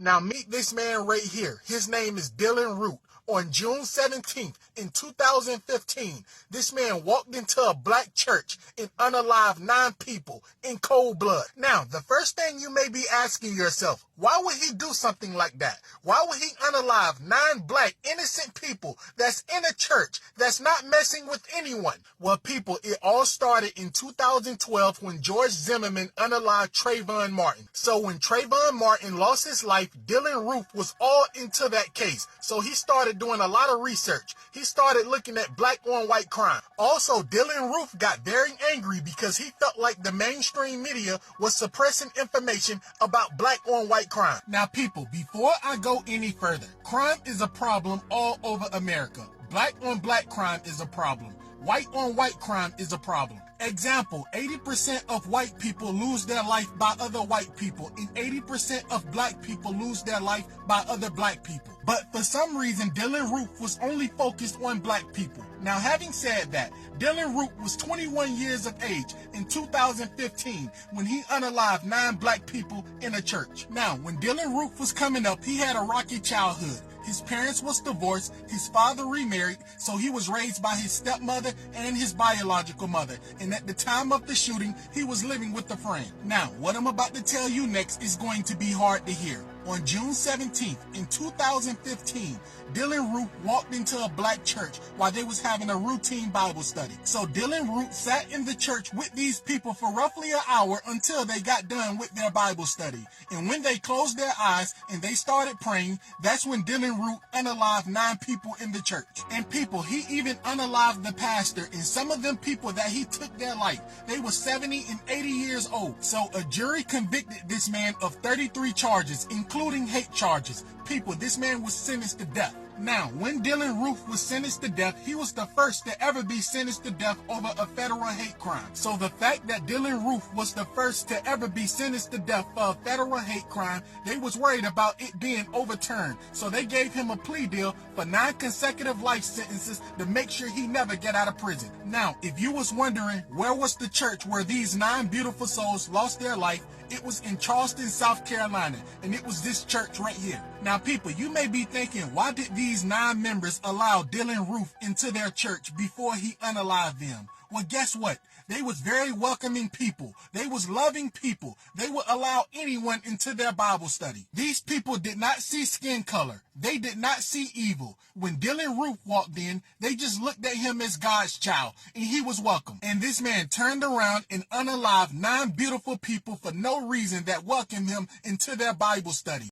Now meet this man right here. His name is Dylann Roof. On June 17th in 2015, this man walked into a black church and unalived 9 people in cold blood. Now, the first thing you may be asking yourself, why would he do something like that? Why would he unalive 9 black innocent people that's in a church that's not messing with anyone? Well, people, it all started in 2012 when George Zimmerman unalived Trayvon Martin. So when Trayvon Martin lost his life, Dylann Roof was all into that case. So he started doing a lot of research. He started looking at black on white crime. Also, Dylann Roof got very angry because he felt like the mainstream media was suppressing information about black on white crime. Now people, before I go any further, crime is a problem all over America. Black on black crime is a problem. White on white crime is a problem. Example, 80% of white people lose their life by other white people, and 80% of black people lose their life by other black people. But for some reason, Dylann Roof was only focused on black people. Now, having said that, Dylann Roof was 21 years of age in 2015 when he unalived 9 black people in a church. Now, when Dylann Roof was coming up, he had a rocky childhood. His parents was divorced, his father remarried, so he was raised by his stepmother and his biological mother. And at the time of the shooting, he was living with a friend. Now, what I'm about to tell you next is going to be hard to hear. On June 17th in 2015, Dylann Roof walked into a black church while they was having a routine Bible study. So Dylann Roof sat in the church with these people for roughly an hour until they got done with their Bible study. And when they closed their eyes and they started praying, that's when Dylann Roof unalived 9 people in the church. And people, he even unalived the pastor, and some of them people that he took their life, they were 70 and 80 years old. So a jury convicted this man of 33 charges, including hate charges. People, this man was sentenced to death. Now, when Dylann Roof was sentenced to death, he was the first to ever be sentenced to death over a federal hate crime. So the fact that Dylann Roof was the first to ever be sentenced to death for a federal hate crime, they was worried about it being overturned. So they gave him a plea deal for 9 consecutive life sentences to make sure he never get out of prison. Now, if you was wondering where was the church where these 9 beautiful souls lost their life, it was in Charleston, South Carolina, and it was this church right here. Now, people, you may be thinking, why did these 9 members allow Dylann Roof into their church before he unalived them? Well, guess what? They was very welcoming people. They was loving people. They would allow anyone into their Bible study. These people did not see skin color. They did not see evil. When Dylann Roof walked in, they just looked at him as God's child, and he was welcome. And this man turned around and unalived 9 beautiful people for no reason that welcomed him into their Bible study.